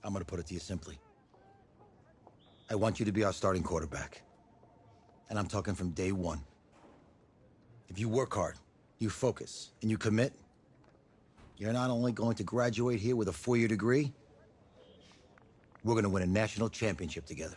I'm gonna put it to you simply. I want you to be our starting quarterback. And I'm talking from day one. If you work hard, you focus, and you commit, you're not only going to graduate here with a 4-year degree, we're gonna win a national championship together.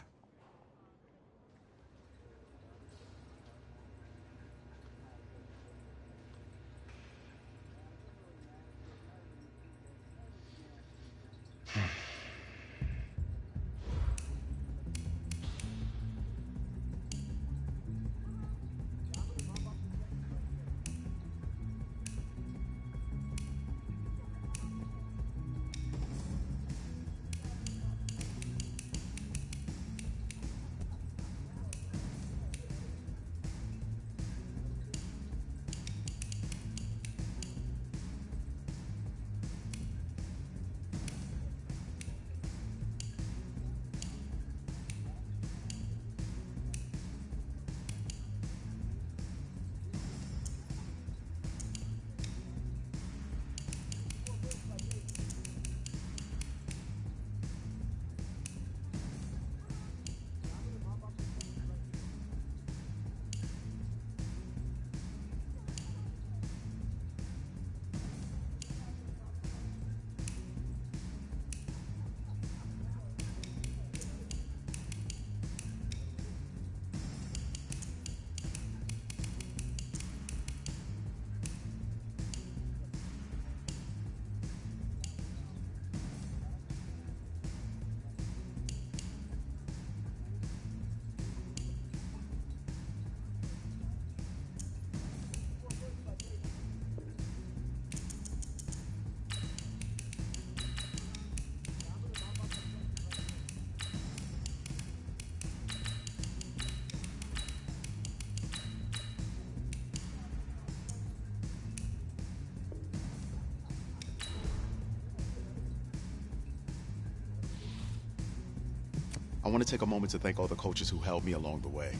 I want to take a moment to thank all the coaches who held me along the way.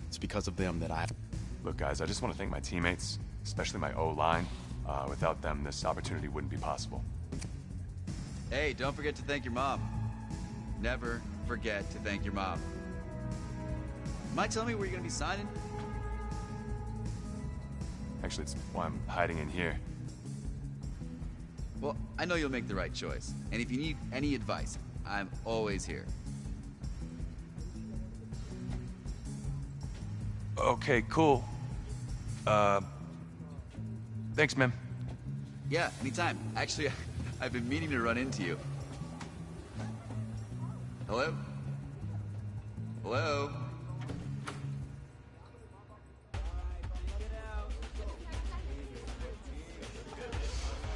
It's because of them that I... Look, guys, I just want to thank my teammates, especially my O-line. Without them, this opportunity wouldn't be possible. Hey, don't forget to thank your mom. Never forget to thank your mom. Mind telling me where you're going to be signing? Actually, it's why I'm hiding in here. Well, I know you'll make the right choice. And if you need any advice, I'm always here. Okay, cool. Thanks, man. Yeah, anytime. Actually, I've been meaning to run into you. Hello? Hello?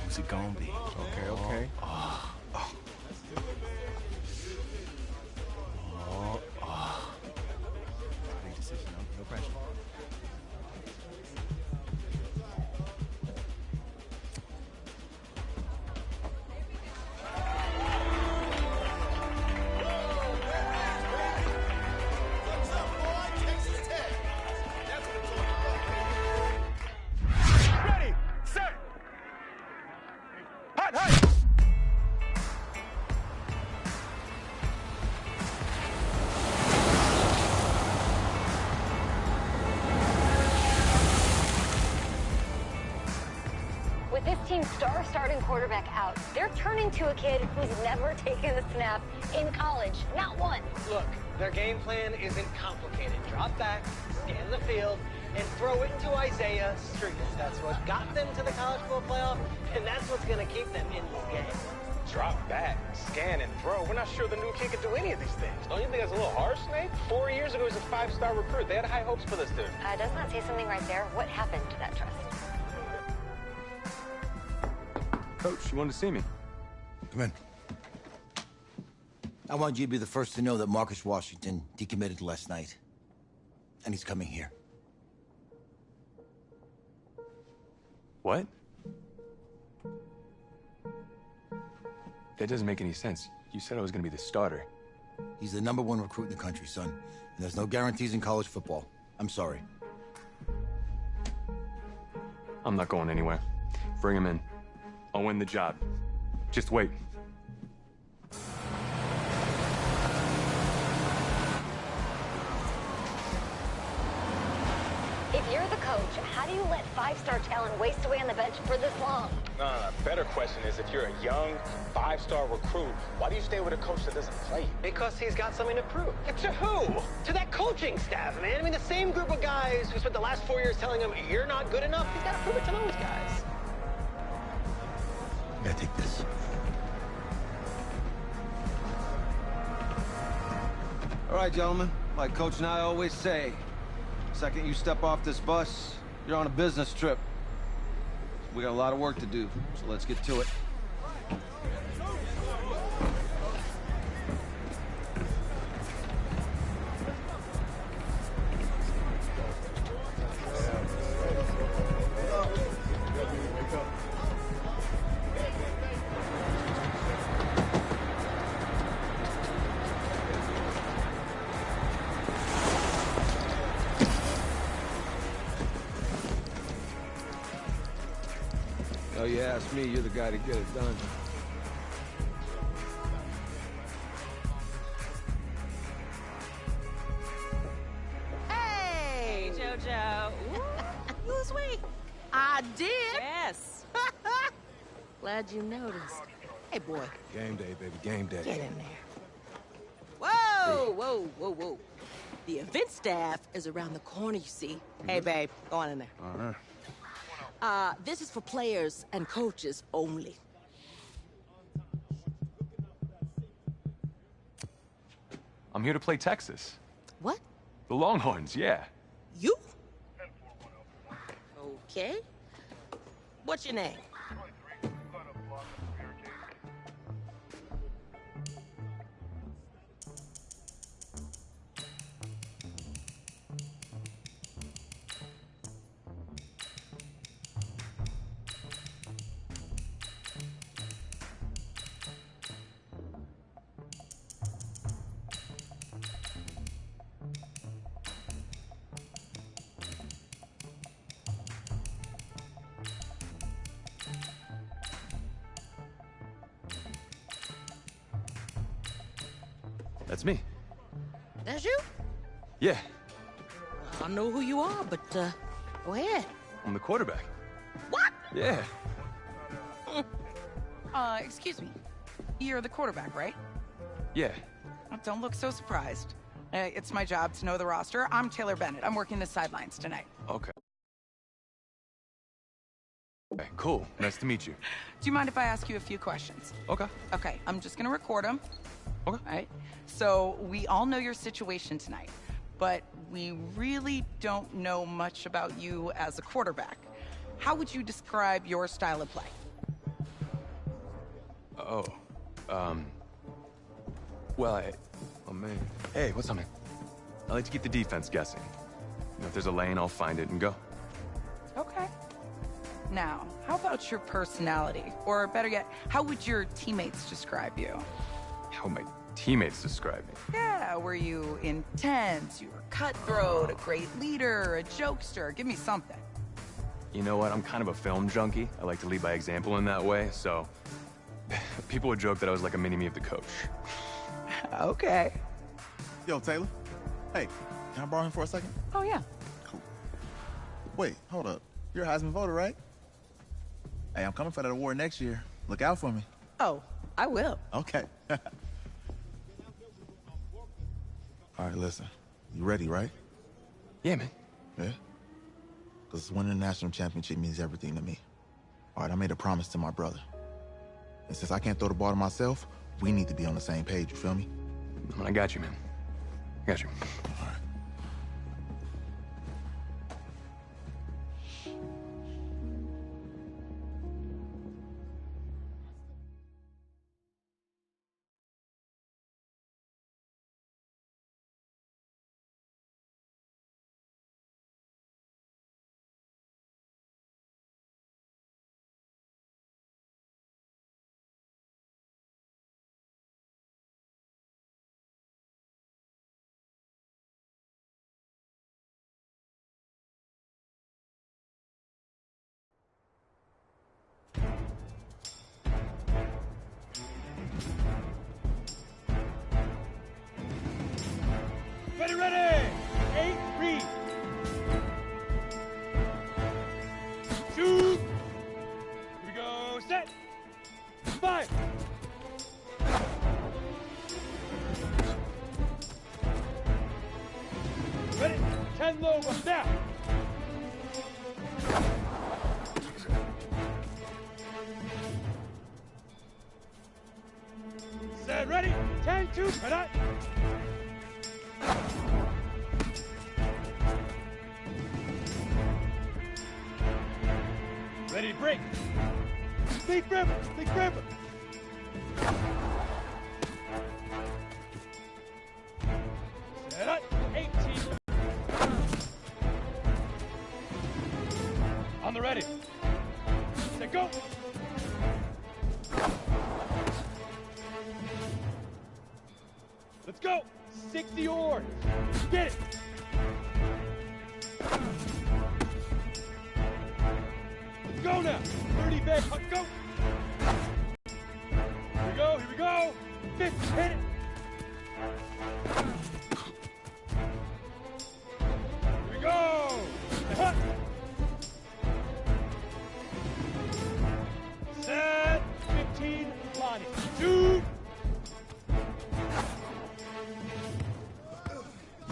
Who's it gonna be? Okay, okay. Big decision, no pressure. Ready, set, hot, hot. With this team's star starting quarterback out, they're turning to a kid who's never taken a snap in college. Not one. Look, their game plan isn't complicated. Drop back, scan the field, and throw it into Isaiah Street. That's what got them to the college football playoff, and that's what's going to keep them in this game. Drop back, scan, and throw. We're not sure the new kid can do any of these things. Don't you think that's a little harsh, Nate? 4 years ago, he was a 5-star recruit. They had high hopes for this dude. Doesn't that say something right there? What happened to that trust? Coach, you wanted to see me? Come in. I want you to be the first to know that Marcus Washington decommitted last night. And he's coming here. What? That doesn't make any sense. You said I was going to be the starter. He's the #1 recruit in the country, son. And there's no guarantees in college football. I'm sorry. I'm not going anywhere. Bring him in. I'll win the job. Just wait. How do you let five-star talent waste away on the bench for this long? No. Better question is, if you're a young, five-star recruit, why do you stay with a coach that doesn't play? Because he's got something to prove. To who? To that coaching staff, man. I mean, the same group of guys who spent the last 4 years telling him, you're not good enough. He's got to prove it to those guys. I gotta take this. All right, gentlemen. Like Coach and I always say, second you step off this bus, you're on a business trip. We got a lot of work to do, so let's get to it. Oh, you ask me, you're the guy to get it done. Hey, JoJo. You was weak. I did. Yes. Glad you noticed. Hey, boy. Game day, baby, game day. Get in there. Whoa. The event staff is around the corner, you see. Hey, babe, go on in there. All right. This is for players and coaches only. I'm here to play Texas. What? The Longhorns, yeah. You? Okay. What's your name? That's me. That's you? Yeah, I don't know who you are, but, go ahead. I'm the quarterback. What? Yeah. Excuse me. You're the quarterback, right? Yeah. Oh, don't look so surprised. It's my job to know the roster. I'm Taylor Bennett. I'm working the sidelines tonight. Okay. Okay, cool. Nice to meet you. Do you mind if I ask you a few questions? Okay. Okay, I'm just gonna record them. Okay. All right? So, we all know your situation tonight, but we really don't know much about you as a quarterback. How would you describe your style of play? Oh. Well, oh, man. Hey, what's up, man? I like to keep the defense guessing. You know, if there's a lane, I'll find it and go. Okay. Now, how about your personality? Or better yet, how would your teammates describe you? How would my teammates describe me? Yeah, were you intense? You were cutthroat, a great leader, a jokester? Give me something. You know what? I'm kind of a film junkie. I like to lead by example in that way, so people would joke that I was like a mini-me of the coach. Okay. Yo, Taylor. Hey, can I borrow him for a second? Oh, yeah. Cool. Wait, hold up. You're a Heisman voter, right? Hey, I'm coming for that award next year. Look out for me. Oh, I will. Okay. All right, listen. You ready, right? Yeah, man. Yeah? Because winning the national championship means everything to me. All right, I made a promise to my brother. And since I can't throw the ball to myself, we need to be on the same page, you feel me? I got you, man. I got you. All right. fire! Ready? 10 low, but now! Set, ready? 10-2, ready? Ready, break! Big river! Big river! Set up! 18. On the ready. Set, go! Let's go! 60 oars! Get it! Let's go now! 30 back, go! Here we go, here we go! 50, hit it! Here we go! Hut. Set, 15, Lonnie. 2.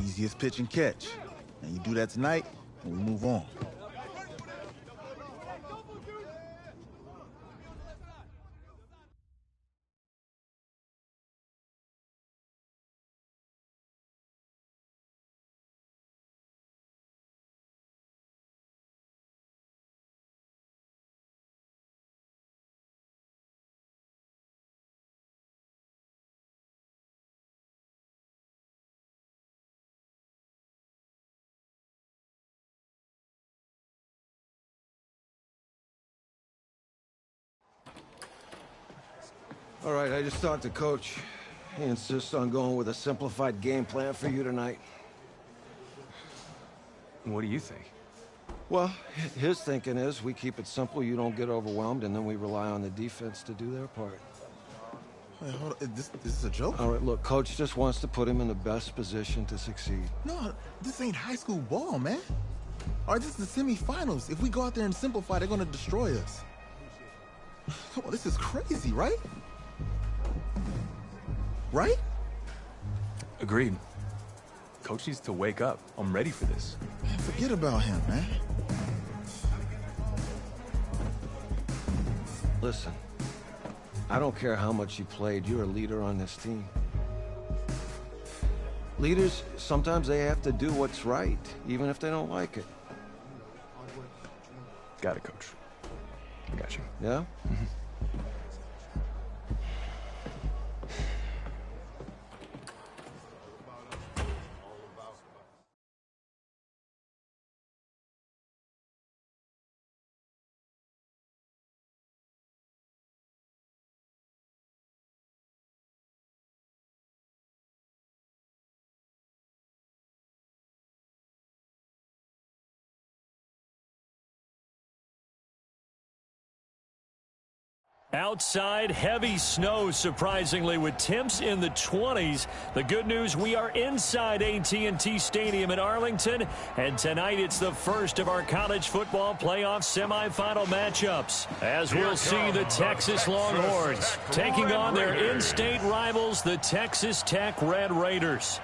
Easiest pitch and catch. And you do that tonight, and we move on. All right, I just talked to Coach. He insists on going with a simplified game plan for you tonight. What do you think? Well, his thinking is we keep it simple, you don't get overwhelmed, and then we rely on the defense to do their part. Wait, hold on. This is a joke? All right, look, Coach just wants to put him in the best position to succeed. No, this ain't high school ball, man. All right, this is the semifinals. If we go out there and simplify, they're going to destroy us. Come on, this is crazy, right? Right? Agreed. Coach needs to wake up. I'm ready for this. Man, forget about him, man. Listen, I don't care how much you played, you're a leader on this team. Leaders, sometimes they have to do what's right, even if they don't like it. Got it, Coach. I got you. Yeah? Mm-hmm. Outside, heavy snow, surprisingly, with temps in the 20s. The good news, we are inside AT&T Stadium in Arlington, and tonight it's the first of our college football playoff semifinal matchups, as we'll see the Texas Longhorns taking on their in-state rivals, the Texas Tech Red Raiders.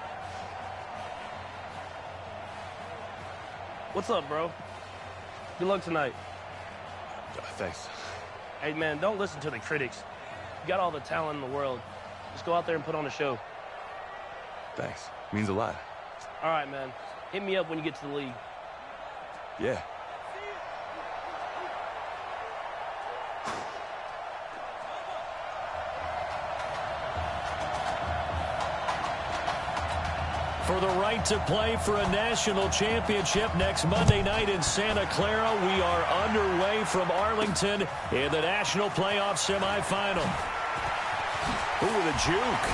What's up, bro? Good luck tonight. Thanks. Hey, man, don't listen to the critics. You got all the talent in the world. Just go out there and put on a show. Thanks. Means a lot. All right, man. Hit me up when you get to the league. Yeah. For the right to play for a national championship next Monday night in Santa Clara, we are underway from Arlington in the national playoff semifinal. Ooh, with a juke.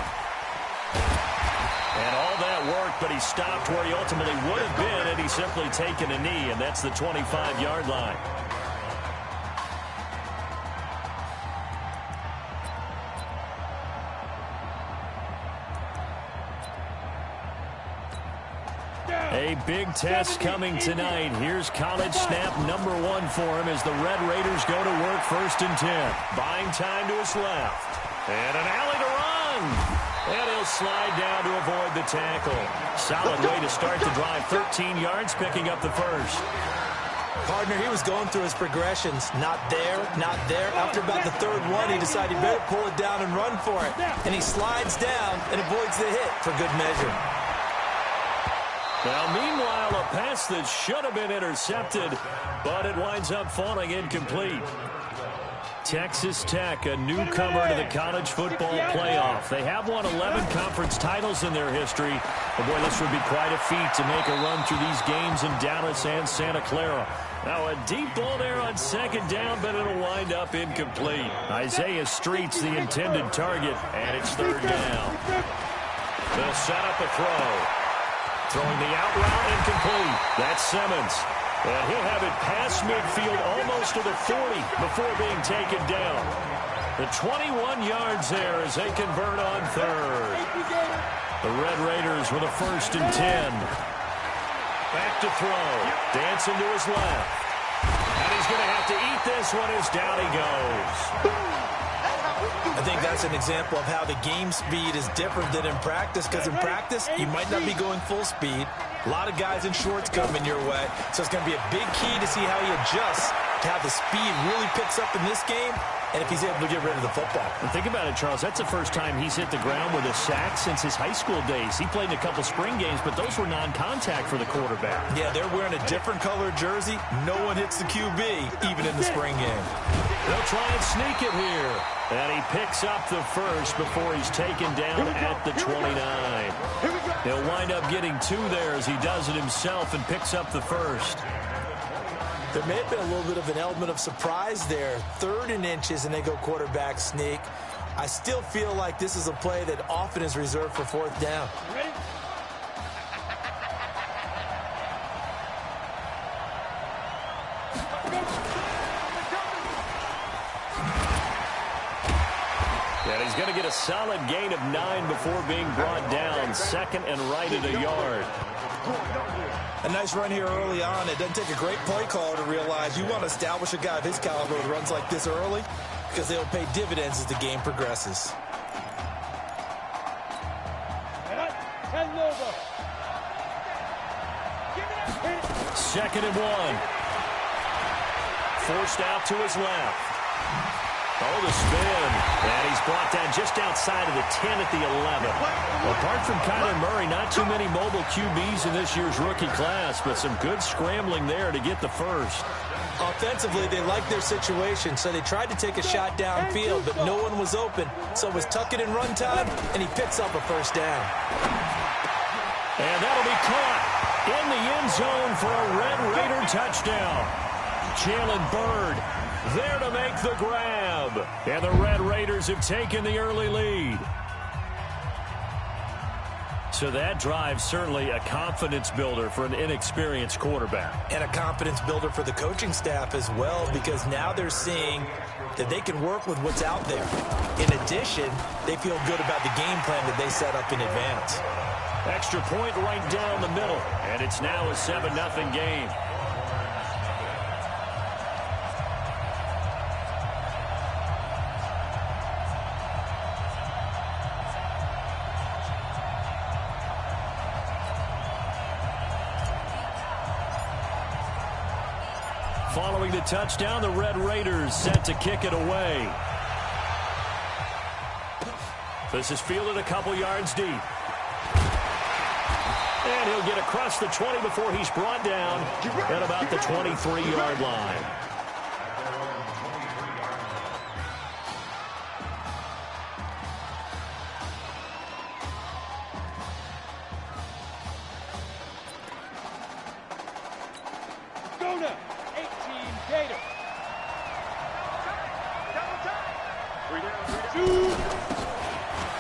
And all that worked, but he stopped where he ultimately would have been had he simply taken a knee, and that's the 25-yard line. A big test coming tonight. Here's college snap number 1 for him as the Red Raiders go to work 1st and 10. Buying time to his left. And an alley to run. And he'll slide down to avoid the tackle. Solid way to start the drive. 13 yards, picking up the first. Partner, he was going through his progressions. Not there, not there. After about the 3rd one, he decided he better pull it down and run for it. And he slides down and avoids the hit for good measure. Now, meanwhile, a pass that should have been intercepted, but it winds up falling incomplete. Texas Tech, a newcomer to the college football playoff. They have won 11 conference titles in their history. But boy, this would be quite a feat to make a run through these games in Dallas and Santa Clara. Now, a deep ball there on 2nd down, but it'll wind up incomplete. Isaiah Street's the intended target, and it's 3rd down. They'll set up a throw. Throwing the out route incomplete. That's Simmons. And he'll have it past midfield almost to the 40 before being taken down. The 21 yards there as they convert on 3rd. The Red Raiders with a 1st and 10. Back to throw. Dancing to his left. And he's going to have to eat this one as down he goes. I think that's an example of how the game speed is different than in practice, because in practice, you might not be going full speed. A lot of guys in shorts coming your way, so it's going to be a big key to see how he adjusts to how the speed really picks up in this game and if he's able to get rid of the football. And think about it, Charles. That's the first time he's hit the ground with a sack since his high school days. He played in a couple spring games, but those were non-contact for the quarterback. Yeah, they're wearing a different color jersey. No one hits the QB, even in the spring game. They'll try and sneak it here. And he picks up the first before he's taken down at the 29. He'll wind up getting 2 there as he does it himself and picks up the first. There may have been a little bit of an element of surprise there. 3rd and inches, and they go quarterback sneak. I still feel like this is a play that often is reserved for 4th down. Ready? And he's going to get a solid gain of 9 before being brought down. 2nd and right at a yard. A nice run here early on. It doesn't take a great play caller to realize you want to establish a guy of his caliber who runs like this early, because they'll pay dividends as the game progresses. Second and 1. Forced out to his left. Oh, the spin. And he's brought down just outside of the 10 at the 11. Apart from Kyler Murray, not too many mobile QBs in this year's rookie class, but some good scrambling there to get the first. Offensively, they liked their situation, so they tried to take a shot downfield, but no one was open. So it was tuck it and run time, and he picks up a 1st down. And that'll be caught in the end zone for a Red Raider touchdown. Jalen Byrd there to make the grab. And the Red Raiders have taken the early lead. So that drive certainly a confidence builder for an inexperienced quarterback. And a confidence builder for the coaching staff as well, because now they're seeing that they can work with what's out there. In addition, they feel good about the game plan that they set up in advance. Extra point right down the middle, and it's now a 7-0 game. Following the touchdown, the Red Raiders set to kick it away. This is fielded a couple yards deep. And he'll get across the 20 before he's brought down at about the 23-yard line. Go now, 18 Gator.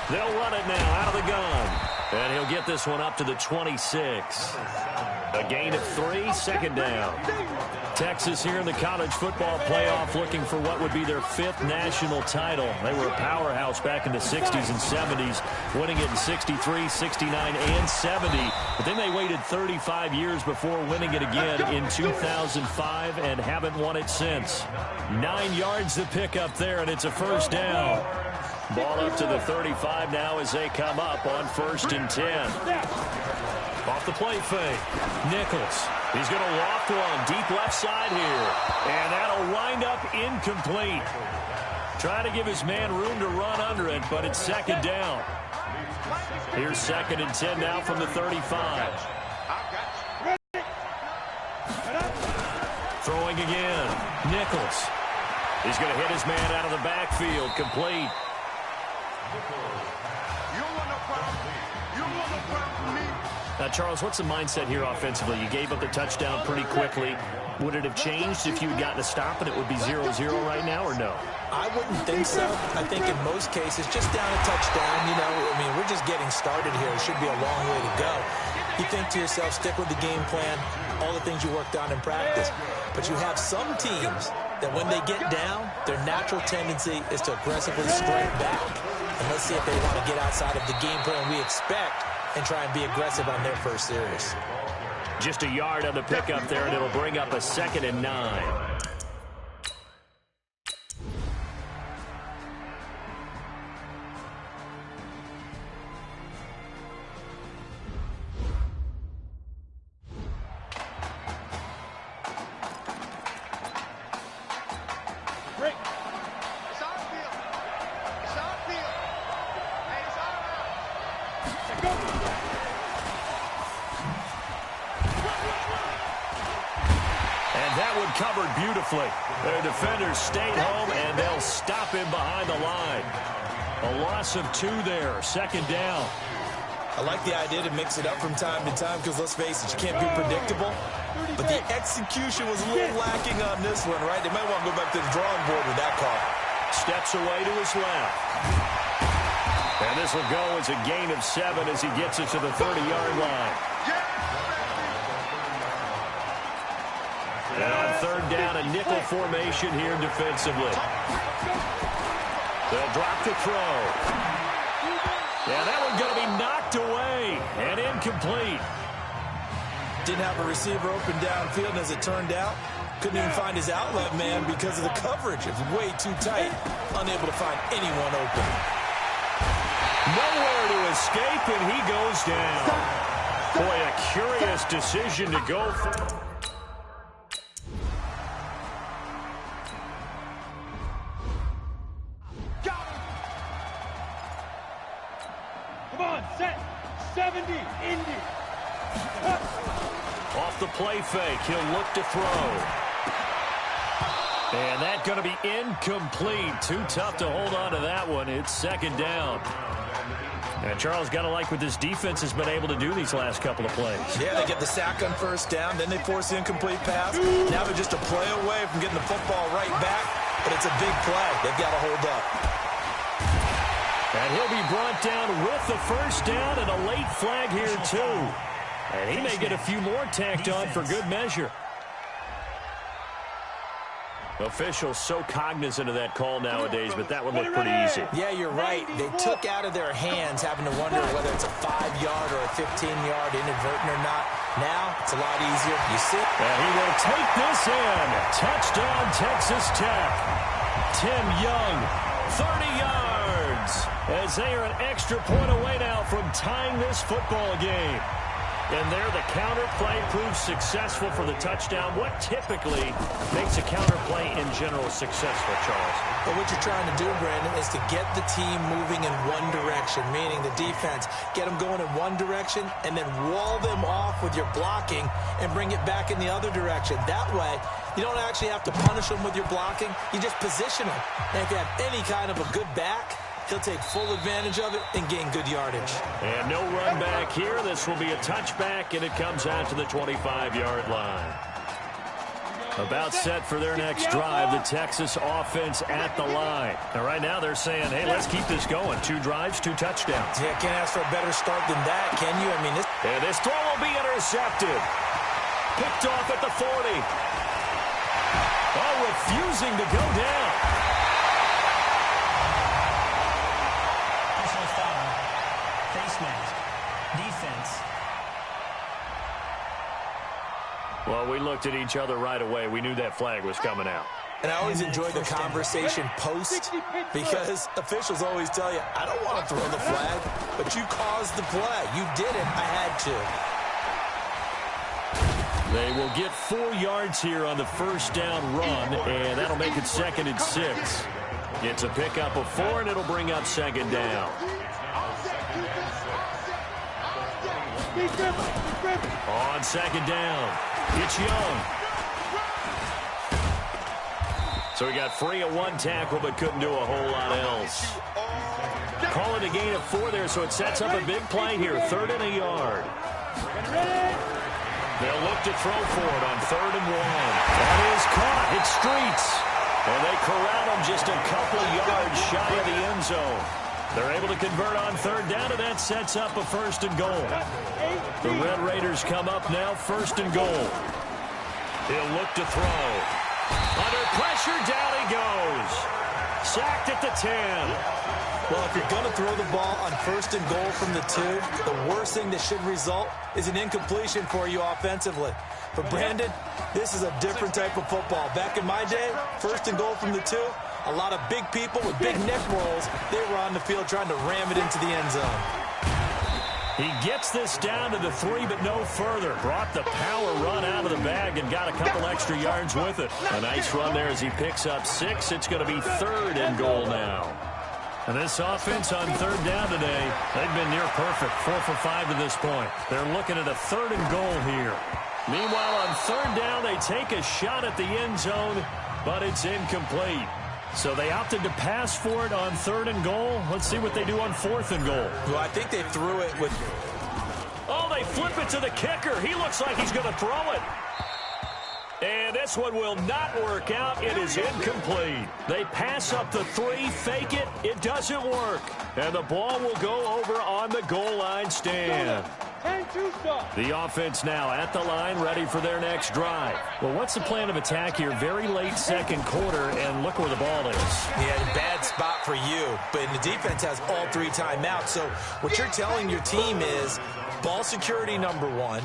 They'll run it now out of the gun. And he'll get this one up to the 26. A gain of 3, 2nd down. Texas here in the college football playoff looking for what would be their 5th national title. They were a powerhouse back in the 60s and 70s, winning it in 63, 69, and 70. But then they waited 35 years before winning it again in 2005 and haven't won it since. 9 yards to pick up there, and it's a first down. Ball up to the 35 now as they come up on 1st and 10. Off the play fake. Nichols. He's going to loft one deep left side here. And that'll wind up incomplete. Trying to give his man room to run under it, but it's 2nd down. Here's 2nd and 10 now from the 35. Throwing again. Nichols. He's going to hit his man out of the backfield. Complete. Now, Charles, what's the mindset here offensively? You gave up the touchdown pretty quickly. Would it have changed if you had gotten a stop and it would be 0-0 right now, or no? I wouldn't think so. I think in most cases, just down a touchdown, you know, I mean, we're just getting started here. It should be a long way to go. You think to yourself, stick with the game plan, all the things you worked on in practice. But you have some teams that when they get down, their natural tendency is to aggressively strike back. And let's see if they want to get outside of the game plan we expect and try and be aggressive on their first series. Just a yard on the pickup there, and it'll bring up a 2nd and 9. Covered beautifully. Their defenders stayed home, and they'll stop him behind the line. A loss of 2 there. 2nd down. I like the idea to mix it up from time to time because, let's face it, you can't be predictable. But the execution was a little lacking on this one, right? They might want to go back to the drawing board with that call. Steps away to his left. And this will go as a gain of 7 as he gets it to the 30-yard line. And on 3rd down, a nickel formation here defensively. They'll drop the throw. Yeah, that one's going to be knocked away and incomplete. Didn't have a receiver open downfield, and as it turned out, couldn't even find his outlet man because of the coverage. It was way too tight. Unable to find anyone open. Nowhere to escape, and he goes down. Boy, a curious decision to go for. Set. 70. Indy. Off the play fake. He'll look to throw. And that's going to be incomplete. Too tough to hold on to that one. It's 2nd down. And Charles, got to like what this defense has been able to do these last couple of plays. Yeah, they get the sack on 1st down. Then they force the incomplete pass. Now they're just a play away from getting the football right back. But it's a big play. They've got to hold up. And he'll be brought down with the 1st down and a late flag here, too. And he may get a few more tacked on for good measure. Officials so cognizant of that call nowadays, but that one looked pretty easy. Yeah, you're right. They took out of their hands having to wonder whether it's a 5-yard or a 15-yard inadvertent or not. Now, it's a lot easier. You see? And he will take this in. Touchdown, Texas Tech. Tim Young, 30 yards. As they are an extra point away now from tying this football game. And there, the counter play proves successful for the touchdown. What typically makes a counter play in general successful, Charles? But what you're trying to do, Brandon, is to get the team moving in one direction, meaning the defense, get them going in one direction, and then wall them off with your blocking and bring it back in the other direction. That way, you don't actually have to punish them with your blocking. You just position them. And if you have any kind of a good back, he'll take full advantage of it and gain good yardage. And no run back here. This will be a touchback, and it comes out to the 25-yard line. About set for their next drive, the Texas offense at the line. Now, right now, they're saying, hey, let's keep this going. 2 drives, 2 touchdowns. Yeah, can't ask for a better start than that, can you? I mean, this throw will be intercepted. Picked off at the 40. refusing to go down. Personal foul. Face mask. Defense. Well, we looked at each other right away. We knew that flag was coming out. And I always enjoy the conversation post because officials always tell you, I don't want to throw the flag, but you caused the play. You did it. I had to. They will get 4 yards here on the first down run, and that'll make it 2nd and 6. It's a pickup of 4, and it'll bring up 2nd down. On 2nd down, it's Young. So he got free of 1 tackle, but couldn't do a whole lot else. Call it a gain of 4 there, so it sets up a big play here, 3rd and a yard. They'll look to throw for it on 3rd and 1. That is caught. It's Streets. And they corral him just a couple of yards shy of the end zone. They're able to convert on 3rd down, and that sets up a 1st and goal. The Red Raiders come up now, 1st and goal. He'll look to throw. Under pressure, down he goes. Sacked at the 10. Well, if you're going to throw the ball on 1st and goal from the 2, the worst thing that should result is an incompletion for you offensively. But, Brandon, this is a different type of football. Back in my day, 1st and goal from the 2, a lot of big people with big neck rolls, they were on the field trying to ram it into the end zone. He gets this down to the 3, but no further. Brought the power run out of the bag and got a couple extra yards with it. A nice run there as he picks up 6. It's going to be 3rd and goal now. And this offense on 3rd down today, they've been near perfect, 4 for 5 to this point. They're looking at a 3rd and goal here. Meanwhile, on 3rd down, they take a shot at the end zone, but it's incomplete. So they opted to pass for it on 3rd and goal. Let's see what they do on 4th and goal. Well, I think they threw it with... Oh, they flip it to the kicker. He looks like he's going to throw it. And this one will not work out. It is incomplete. They pass up the 3, fake it. It doesn't work. And the ball will go over on the goal line stand. The offense now at the line, ready for their next drive. Well, what's the plan of attack here? Very late 2nd quarter, and look where the ball is. Yeah, bad spot for you, but the defense has all 3 timeouts. So what you're telling your team is ball security number 1.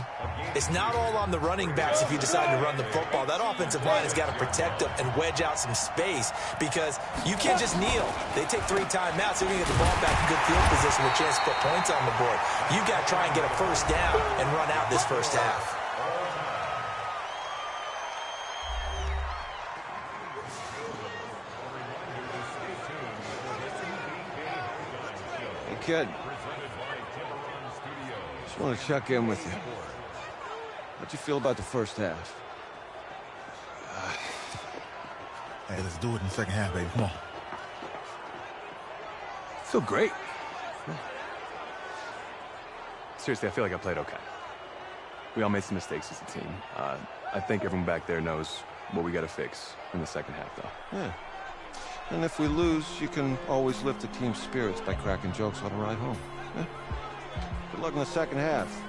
It's not all on the running backs if you decide to run the football. That offensive line has got to protect them and wedge out some space because you can't just kneel. They take 3 timeouts. They're going to get the ball back in good field position with a chance to put points on the board. You've got to try and get a 1st down and run out this 1st half. Hey, kid. Just want to check in with you. How'd you feel about the 1st half? Hey, let's do it in the 2nd half, baby. Come on. I feel great. Seriously, I feel like I played okay. We all made some mistakes as a team. I think everyone back there knows what we got to fix in the 2nd half, though. Yeah. And if we lose, you can always lift the team's spirits by cracking jokes on the ride home. Yeah? Good luck in the 2nd half.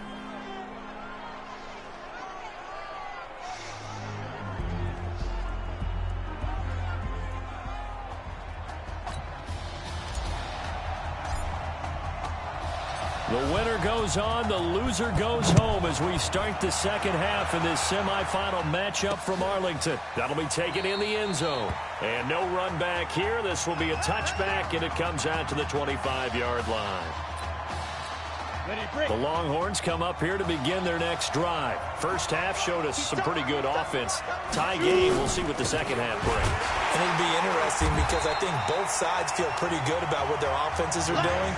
The winner goes on, the loser goes home as we start the 2nd half in this semifinal matchup from Arlington. That'll be taken in the end zone. And no run back here. This will be a touchback, and it comes out to the 25-yard line. The Longhorns come up here to begin their next drive. First half showed us some pretty good offense. Tie game, we'll see what the 2nd half brings. And it'll be interesting because I think both sides feel pretty good about what their offenses are doing.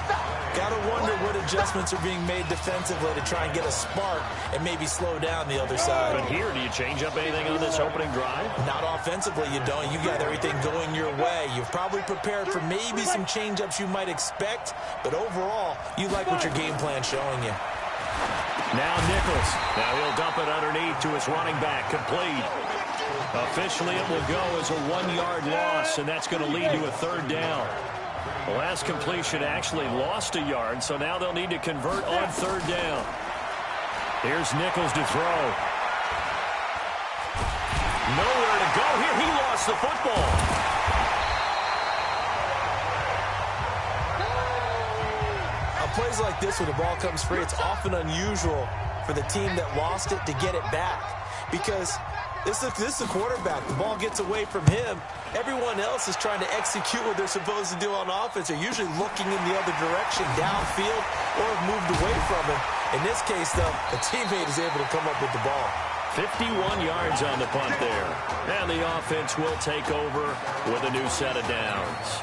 Got to wonder what adjustments are being made defensively to try and get a spark and maybe slow down the other side. But here, do you change up anything on this opening drive? Not offensively, you don't. You got everything going your way. You've probably prepared for maybe some change-ups you might expect, but overall, you like what your game plan's showing you. Now Nichols. Now he'll dump it underneath to his running back. Complete. Officially, it will go as a 1-yard loss, and that's going to lead to a 3rd down. The last completion actually lost a yard, so now they'll need to convert on 3rd down. Here's Nichols to throw. Nowhere to go here. He lost the football. On plays like this, when the ball comes free, it's often unusual for the team that lost it to get it back. Because this is the quarterback. The ball gets away from him. Everyone else is trying to execute what they're supposed to do on offense. They're usually looking in the other direction, downfield, or have moved away from him. In this case, though, a teammate is able to come up with the ball. 51 yards on the punt there. And the offense will take over with a new set of downs.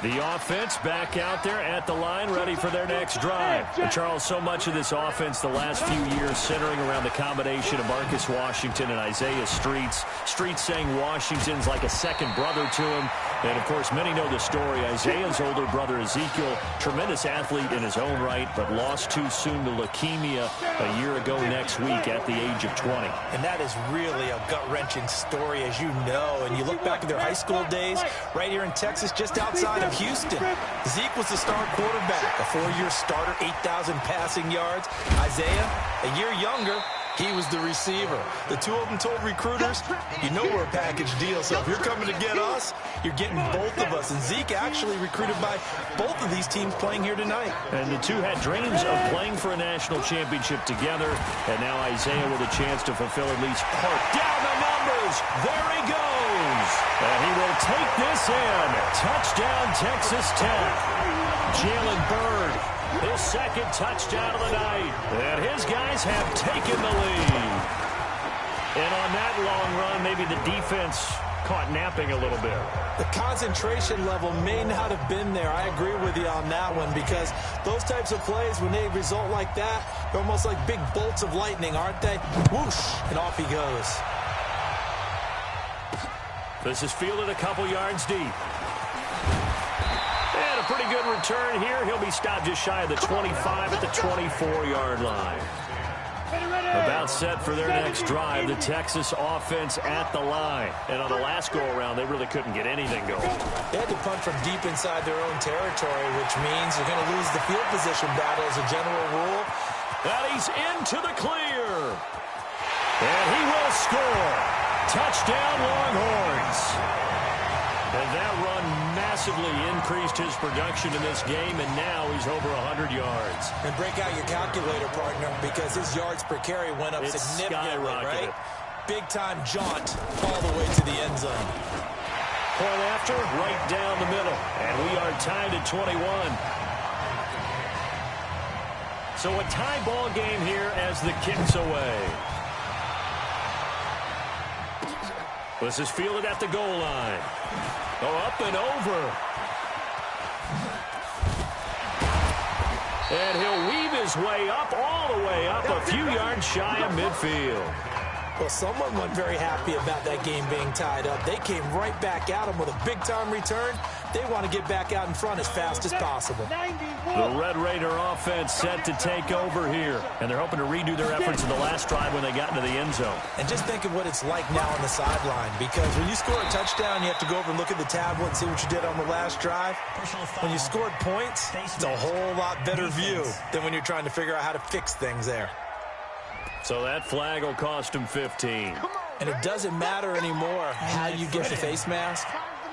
The offense back out there at the line, ready for their next drive. And Charles, so much of this offense the last few years centering around the combination of Marcus Washington and Isaiah Streets. Streets saying Washington's like a second brother to him. And, of course, many know the story. Isaiah's older brother, Ezekiel, tremendous athlete in his own right, but lost too soon to leukemia a year ago next week at the age of 20. And that is really a gut-wrenching story, as you know. And you look back at their high school days right here in Texas, just outside of Houston. Zeke was the star quarterback, a 4-year starter, 8,000 passing yards. Isaiah, a year younger, he was the receiver. The two of them told recruiters, you know we're a package deal, so if you're coming to get us, you're getting both of us. And Zeke actually recruited by both of these teams playing here tonight. And the two had dreams of playing for a national championship together, and now Isaiah with a chance to fulfill at least part. Down the numbers! There he goes! And he will take this in. Touchdown, Texas Tech. Jalen Byrd, his second touchdown of the night. And his guys have taken the lead. And on that long run, maybe the defense caught napping a little bit. The concentration level may not have been there. I agree with you on that one, because those types of plays, when they result like that, they're almost like big bolts of lightning, aren't they? Whoosh, and off he goes. This is fielded a couple yards deep. And a pretty good return here. He'll be stopped just shy of the 25 at the 24-yard line. About set for their next drive, the Texas offense at the line. And on the last go-around, they really couldn't get anything going. They had to punt from deep inside their own territory, which means you're going to lose the field position battle as a general rule. And he's into the clear. And he will score. Touchdown, Longhorns. And that run massively increased his production in this game, and now he's over 100 yards. And break out your calculator, partner, because his yards per carry went up significantly, right? Big-time jaunt all the way to the end zone. Point after, right down the middle. And we are tied at 21. So a tie ball game here as the kick's away. This is fielded at the goal line. Up and over. And he'll weave his way up, all the way up, a few yards shy of midfield. Well, someone wasn't very happy about that game being tied up. They came right back at him with a big-time return. They want to get back out in front as fast as possible. The Red Raider offense set to take over here. And they're hoping to redo their efforts in the last drive when they got into the end zone. And just think of what it's like now on the sideline. Because when you score a touchdown, you have to go over and look at the tablet and see what you did on the last drive. When you scored points, it's a whole lot better view than when you're trying to figure out how to fix things there. So that flag will cost him 15. And it doesn't matter anymore how you get the face mask.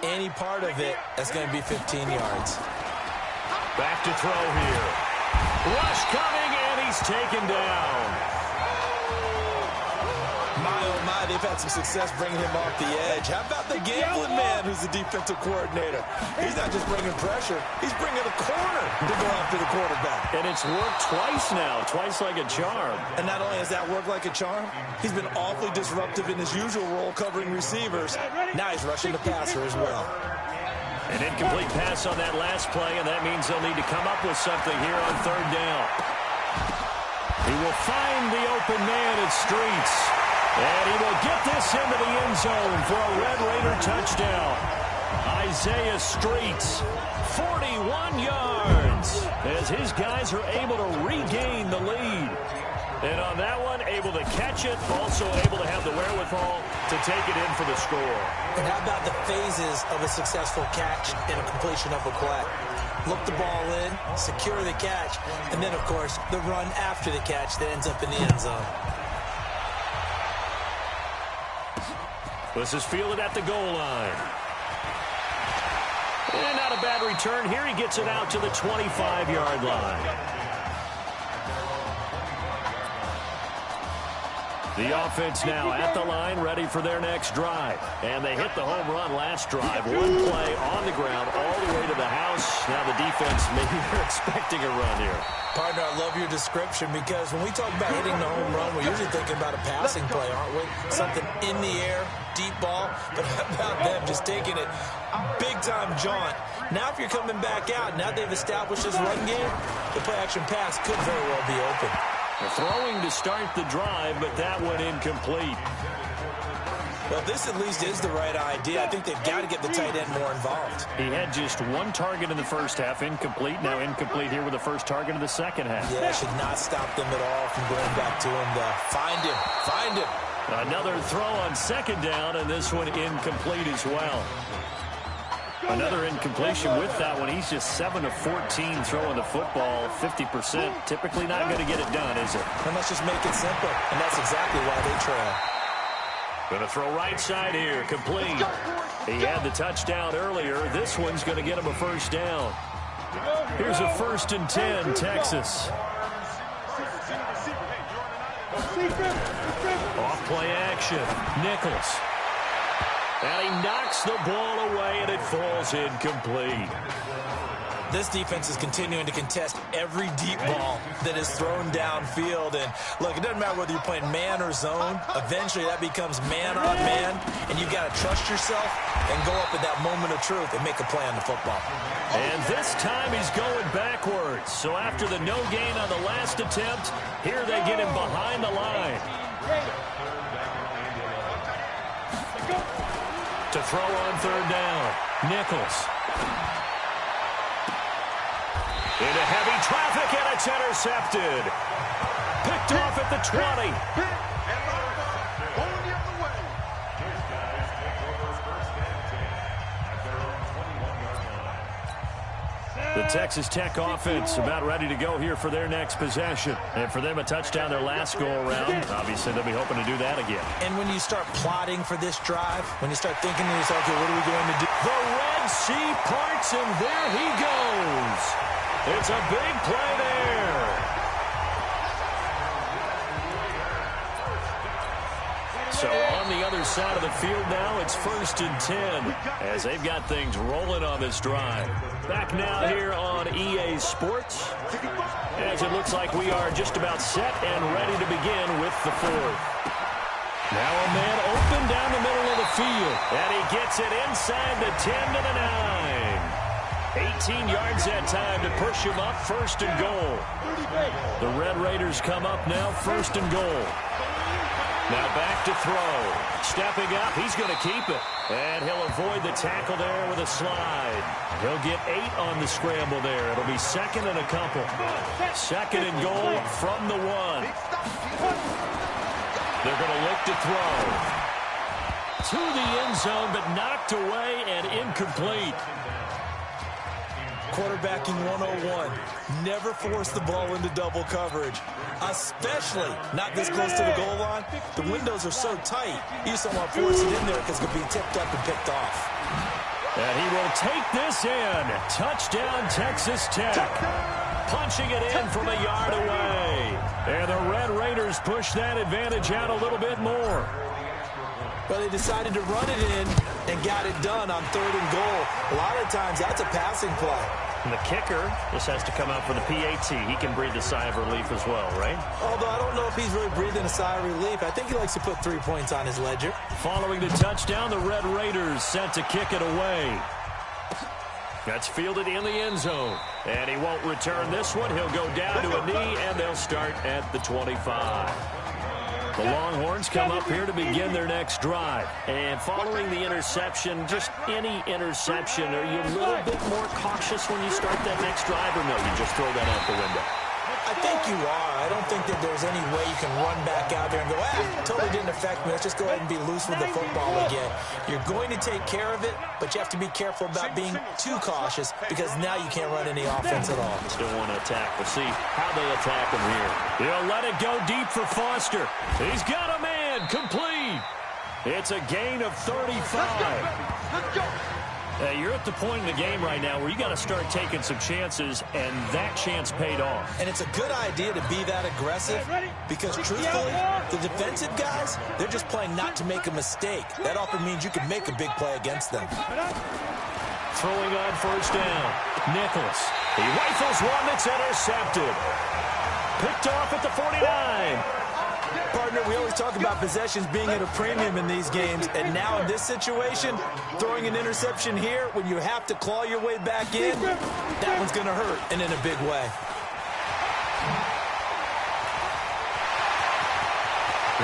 Any part of it, that's going to be 15 yards. Back to throw here. Rush coming, and he's taken down. My, oh my, they've had some success bringing him off the edge. How about the gambling man who's the defensive coordinator? He's not just bringing pressure. He's bringing a corner to go after the quarterback. And it's worked twice now, twice like a charm. And not only has that worked like a charm, he's been awfully disruptive in his usual role covering receivers. Now he's rushing the passer as well. An incomplete pass on that last play, and that means they'll need to come up with something here on third down. He will find the open man at Streets. And he will get this into the end zone for a Red Raider touchdown. Isaiah Streets, 41 yards, as his guys are able to regain the lead. And on that one, able to catch it, also able to have the wherewithal to take it in for the score. And how about the phases of a successful catch and a completion of a play? Look the ball in, secure the catch, and then, of course, the run after the catch that ends up in the end zone. This is fielded at the goal line. And not a bad return here. He gets it out to the 25-yard line. The offense now at the line, ready for their next drive. And they hit the home run last drive. One play on the ground all the way to the house. Now the defense, maybe they're expecting a run here. Partner, I love your description because when we talk about hitting the home run, we're usually thinking about a passing play, aren't we? Something in the air, deep ball. But how about them just taking it big-time jaunt? Now if you're coming back out, now they've established this run game, the play-action pass could very well be open. Throwing to start the drive, but that went incomplete. Well, this at least is the right idea. I think they've got to get the tight end more involved. He had just one target in the first half, incomplete. Now incomplete here with the first target of the second half. Yeah, should not stop them at all from going back to him. Find him. Find him. Another throw on second down, and this one incomplete as well. Another incompletion with that one. He's just 7 of 14 throwing the football, 50%. Typically not going to get it done, is it? And let's just make it simple, and that's exactly why they trail. Going to throw right side here, complete. He had the touchdown earlier. This one's going to get him a first down. Here's a 1st and 10, Texas. Off play action, Nichols. And he knocks the ball away, and it falls incomplete. This defense is continuing to contest every deep ball that is thrown downfield. And, look, it doesn't matter whether you're playing man or zone. Eventually, that becomes man on man, and you've got to trust yourself and go up at that moment of truth and make a play on the football. And this time he's going backwards. So after the no gain on the last attempt, here they get him behind the line. To throw on third down, Nichols. Into heavy traffic, and it's intercepted. Picked off at the 20. The Texas Tech offense about ready to go here for their next possession. And for them, a touchdown their last go-around. Obviously, they'll be hoping to do that again. And when you start plotting for this drive, when you start thinking to yourself, okay, what are we going to do? The Red Sea parts, and there he goes. It's a big play there. So on the other side of the field now, it's 1st and 10 as they've got things rolling on this drive. Back now here on EA Sports as it looks like we are just about set and ready to begin with the 4th. Now a man open down the middle of the field, and he gets it inside the 10 to the 9. 18 yards that time to push him up, 1st and goal. The Red Raiders come up now, 1st and goal. Now back to throw. Stepping up, he's going to keep it. And he'll avoid the tackle there with a slide. He'll get 8 on the scramble there. It'll be 2nd and a couple. 2nd and goal from the 1. They're going to look to throw. To the end zone, but knocked away and incomplete. Quarterbacking 101. Never force the ball into double coverage, especially not this close to the goal line. The windows are so tight, you just don't want to force it in there because it could be tipped up and picked off. And he will take this in. Touchdown, Texas Tech. Punching it in from a yard away. And the Red Raiders push that advantage out a little bit more. Well, they decided to run it in and got it done on 3rd and goal. A lot of times, that's a passing play. And the kicker just has to come out for the PAT. He can breathe a sigh of relief as well, right? Although I don't know if he's really breathing a sigh of relief. I think he likes to put 3 points on his ledger. Following the touchdown, the Red Raiders set to kick it away. That's fielded in the end zone. And he won't return this one. He'll go down to a knee, and they'll start at the 25. The Longhorns come up here to begin their next drive. And following the interception, just any interception, are you a little bit more cautious when you start that next drive, or no, you just throw that out the window? I think you are. I don't think that there's any way you can run back out there and go, totally didn't affect me. Let's just go ahead and be loose with the football again. You're going to take care of it, but you have to be careful about being too cautious because now you can't run any offense at all. Still want to attack. We'll see how they attack him here. He'll let it go deep for Foster. He's got a man. Complete. It's a gain of 35. You're at the point in the game right now where you got to start taking some chances, and that chance paid off. And it's a good idea to be that aggressive because, truthfully, the defensive guys, they're just playing not to make a mistake. That often means you can make a big play against them. Throwing on first down, Nichols. He rifles one that's intercepted. Picked off at the 49. Partner, we always talk about possessions being at a premium in these games, and now in this situation, throwing an interception here when you have to claw your way back in, that one's going to hurt, and in a big way.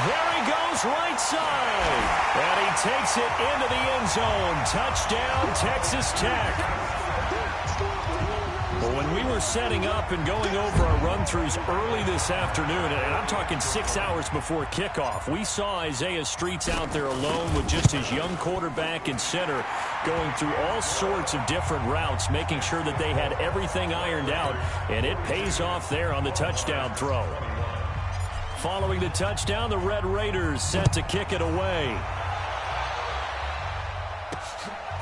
There he goes, right side. And he takes it into the end zone. Touchdown, Texas Tech. Well, when we were setting up and going over our run-throughs early this afternoon, and I'm talking 6 hours before kickoff, we saw Isaiah Streets out there alone with just his young quarterback and center going through all sorts of different routes, making sure that they had everything ironed out, and it pays off there on the touchdown throw. Following the touchdown, the Red Raiders set to kick it away.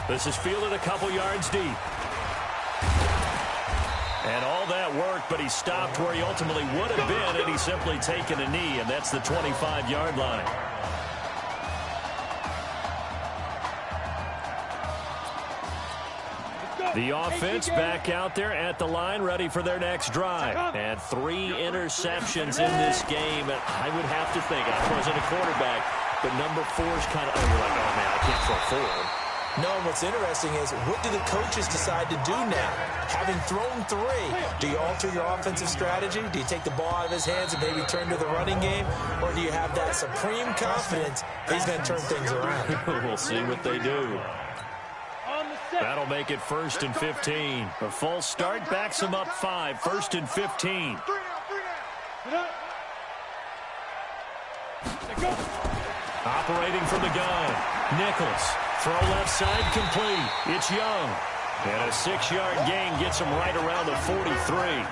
This is fielded a couple yards deep. And all that worked, but he stopped where he ultimately would have been, and he's simply taken a knee, and that's the 25-yard line. The offense back out there at the line, ready for their next drive. And 3 interceptions in this game, and I would have to think, I wasn't a quarterback, but number 4 is kind of, you're like, oh, man, I can't throw 4. No, and what's interesting is, what do the coaches decide to do now? Having thrown 3, do you alter your offensive strategy? Do you take the ball out of his hands and maybe turn to the running game? Or do you have that supreme confidence he's going to turn things around? We'll see what they do. That'll make it 1st and 15. A false start backs him up 5. 1st and 15. Operating from the gun, Nichols. Throw left side complete. It's Young. And a 6-yard gain gets him right around the 43.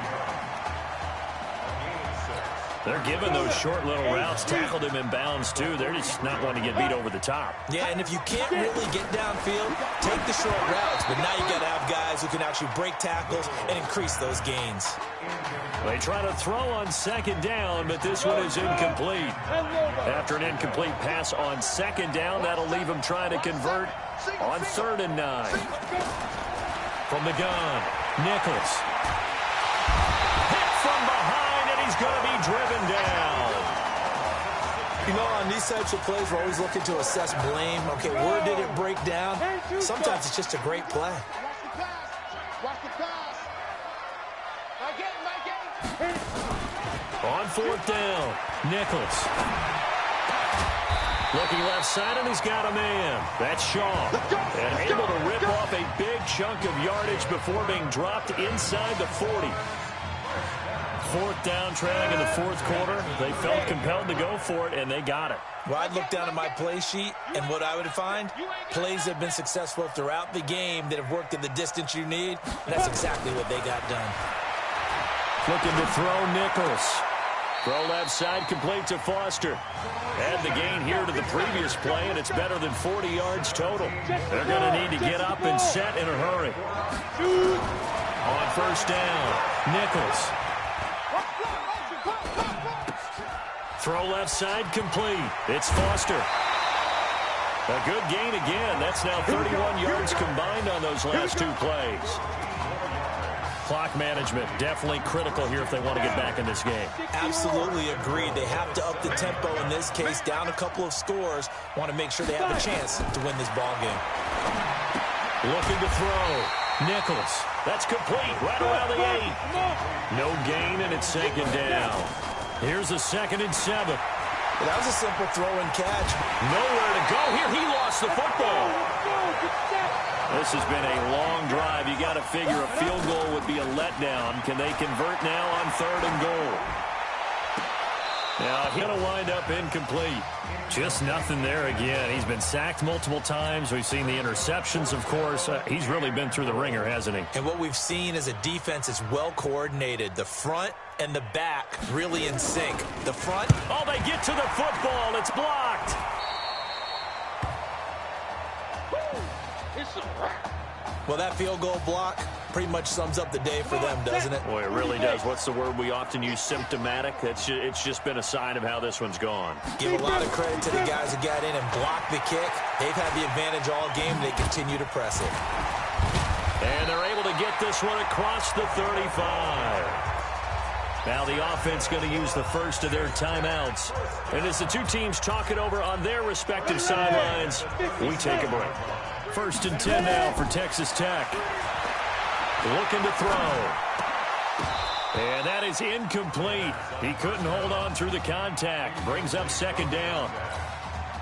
They're giving those short little routes. Tackled him in bounds, too. They're just not wanting to get beat over the top. Yeah, and if you can't really get downfield, take the short routes. But now you got to have guys who can actually break tackles and increase those gains. They try to throw on 2nd down, but this one is incomplete. After an incomplete pass on 2nd down, that'll leave him trying to convert on 3rd and 9. From the gun, Nichols. Hit from behind, and he's going to be driven down. You know, on these types of plays, we're always looking to assess blame. Okay, where did it break down? Sometimes it's just a great play. On 4th down, Nichols. Looking left side, and he's got a man. That's Shaw. And able to rip off a big chunk of yardage before being dropped inside the 40. 4th down, trailing in the 4th quarter. They felt compelled to go for it, and they got it. Well, I'd look down at my play sheet, and what I would find, plays that have been successful throughout the game that have worked in the distance you need, and that's exactly what they got done. Looking to throw, Nichols. Throw left side, complete to Foster. Add the gain here to the previous play, and it's better than 40 yards total. They're going to need to get up and set in a hurry. On 1st down, Nichols. Throw left side, complete. It's Foster. A good gain again. That's now 31 yards combined on those last 2 plays. Clock management definitely critical here if they want to get back in this game. Absolutely agreed. They have to up the tempo in this case, down a couple of scores. Want to make sure they have a chance to win this ball game. Looking to throw. Nichols. That's complete right around the 8. No gain, and it's 2nd down. Here's a 2nd and 7. That was a simple throw and catch. Nowhere to go here. He lost the football. This has been a long drive. You got to figure a field goal would be a letdown. Can they convert now on 3rd and goal? Now, he's going to wind up incomplete. Just nothing there again. He's been sacked multiple times. We've seen the interceptions, of course. He's really been through the ringer, hasn't he? And what we've seen is a defense is well coordinated. The front and the back really in sync. The front. Oh, they get to the football. It's blocked. Well, that field goal block pretty much sums up the day for them, doesn't it? Boy, it really does. What's the word we often use? Symptomatic. It's just been a sign of how this one's gone. Give a lot of credit to the guys who got in and blocked the kick. They've had the advantage all game. They continue to press it. And they're able to get this one across the 35. Now the offense going to use the first of their timeouts. And as the two teams talk it over on their respective sidelines, we take a break. 1st and 10 now for Texas Tech. Looking to throw. And that is incomplete. He couldn't hold on through the contact. Brings up 2nd down.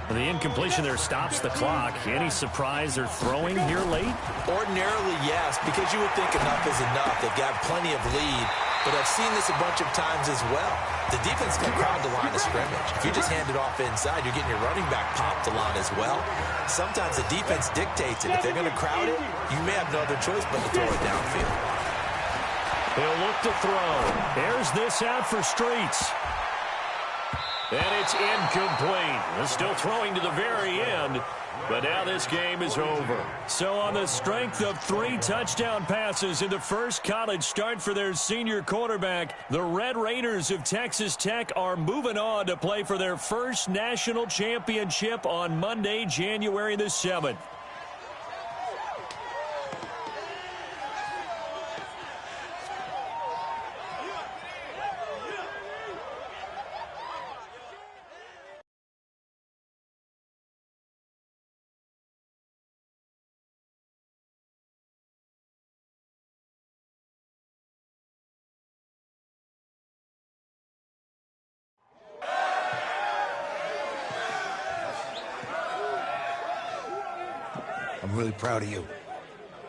The incompletion there stops the clock. Any surprise they're throwing here late? Ordinarily, yes, because you would think enough is enough. They've got plenty of lead. But I've seen this a bunch of times as well. The defense can crowd the line of scrimmage. If you just hand it off inside, you're getting your running back popped a lot as well. Sometimes the defense dictates it. If they're going to crowd it, you may have no other choice but to throw it downfield. He'll look to throw. There's this out for Streets. And it's incomplete. They're still throwing to the very end. But now this game is over. So on the strength of 3 touchdown passes in the first college start for their senior quarterback, the Red Raiders of Texas Tech are moving on to play for their first national championship on Monday, January the 7th. I'm really proud of you.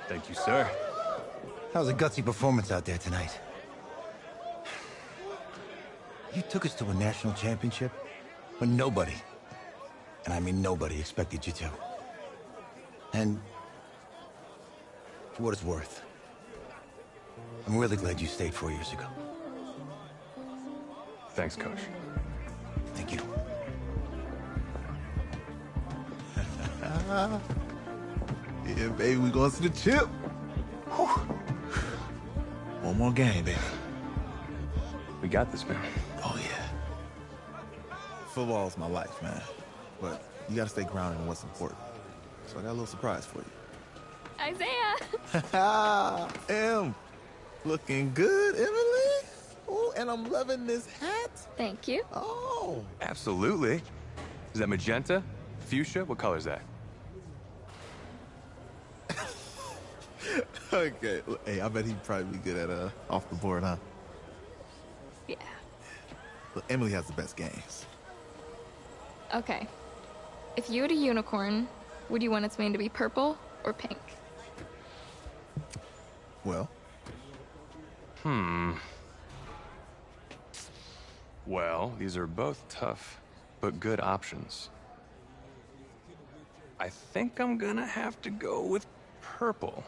Thank you, sir. That was a gutsy performance out there tonight. You took us to a national championship when nobody, and I mean nobody, expected you to. And for what it's worth, I'm really glad you stayed 4 years ago. Thanks, Coach. Thank you. Yeah, baby, we going to the chip. Whew. One more game, baby. We got this, man. Oh, yeah. Football's my life, man. But you got to stay grounded in what's important. So I got a little surprise for you. Isaiah! Em, looking good, Emily. Oh, and I'm loving this hat. Thank you. Oh. Absolutely. Is that magenta? Fuchsia? What color is that? Okay. Hey, I bet he'd probably be good at off the board, huh? Yeah. Look, Emily has the best games. Okay. If you had a unicorn, would you want its mane to be purple or pink? Well? Well, these are both tough, but good options. I think I'm gonna have to go with purple.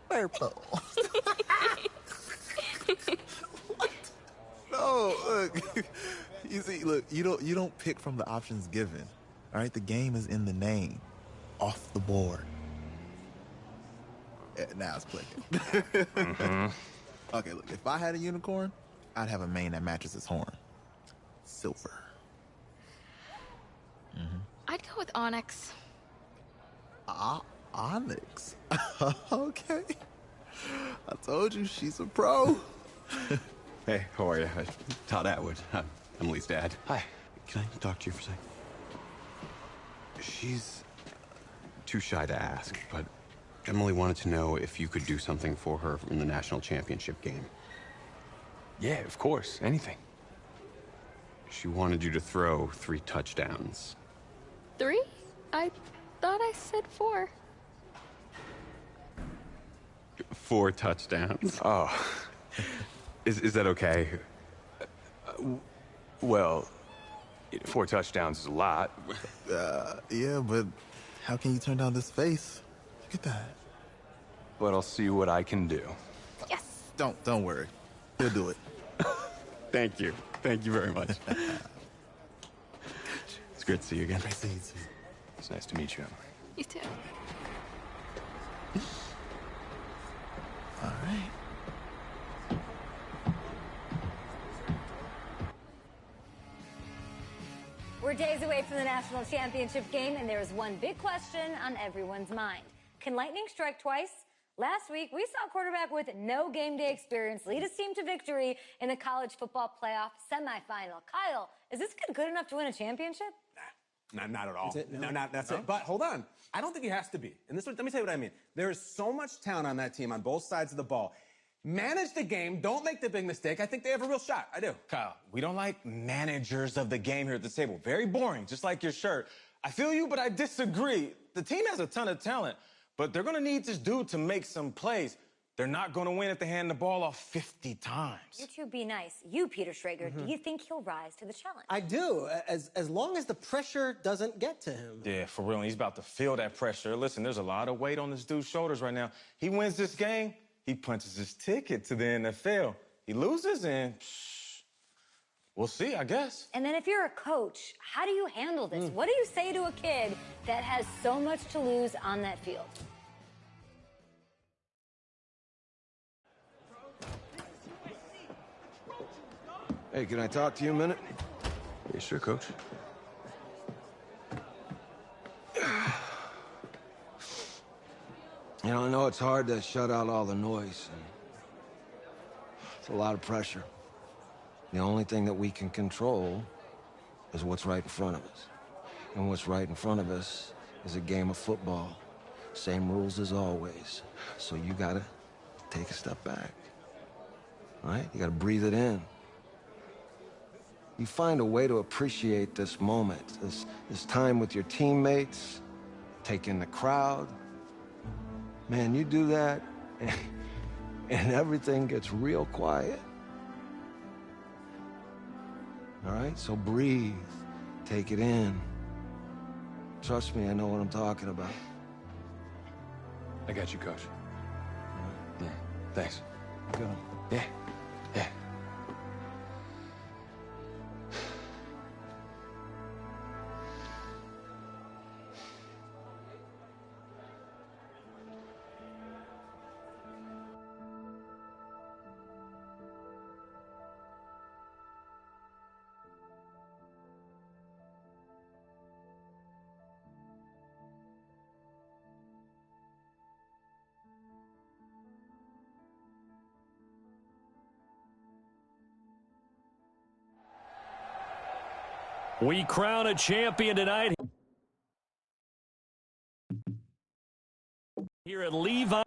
Purple. What? No, look. You see, look, you don't pick from the options given. All right, the game is in the name. Off the board. Yeah, now it's clicking. Okay, look, if I had a unicorn, I'd have a mane that matches its horn. Silver. I'd go with onyx. Onyx? Okay. I told you, she's a pro. Hey, how are you? Todd Atwood. I'm Emily's dad. Hi. Can I talk to you for a second? She's too shy to ask, but Emily wanted to know if you could do something for her in the national championship game. Yeah, of course. Anything. She wanted you to throw 3 touchdowns. 3? I thought I said 4. 4 touchdowns. Oh. Is that okay? Well, 4 touchdowns is a lot. Yeah, but how can you turn down this face? Look at that. But I'll see what I can do. Yes. Don't worry. He'll do it. Thank you. Thank you very much. It's great to see you again. Great to see you too. It's nice to meet you, Emily. You too. days away from the national championship game, and there is one big question on everyone's mind. Can lightning strike twice? Last week, we saw a quarterback with no game day experience lead his team to victory in the college football playoff semifinal. Kyle, is this kid good enough to win a championship? Not at all. That's it? No. That's it. But hold on. I don't think he has to be. And let me tell you what I mean. There is so much talent on that team on both sides of the ball. Manage the game. Don't make the big mistake. I think they have a real shot. I do. Kyle, we don't like managers of the game here at the table. Very boring, just like your shirt. I feel you, but I disagree. The team has a ton of talent, but they're going to need this dude to make some plays. They're not going to win if they hand the ball off 50 times. You two be nice. You, Peter Schrager, do you think he'll rise to the challenge? I do, as long as the pressure doesn't get to him. Yeah, for real. He's about to feel that pressure. Listen, there's a lot of weight on this dude's shoulders right now. He wins this game, he punches his ticket to the NFL. He loses, and we'll see, I guess. And then if you're a coach, how do you handle this? What do you say to a kid that has so much to lose on that field? Hey, can I talk to you a minute? Yeah, sure, Coach. You know, I know it's hard to shut out all the noise. And it's a lot of pressure. The only thing that we can control is what's right in front of us. And what's right in front of us is a game of football. Same rules as always. So you gotta take a step back. All right? You gotta breathe it in. You find a way to appreciate this moment, this time with your teammates, take in the crowd. Man, you do that, and everything gets real quiet. All right? So breathe. Take it in. Trust me, I know what I'm talking about. I got you, Coach. Yeah, thanks. Good. Yeah. We crown a champion tonight here at Levi.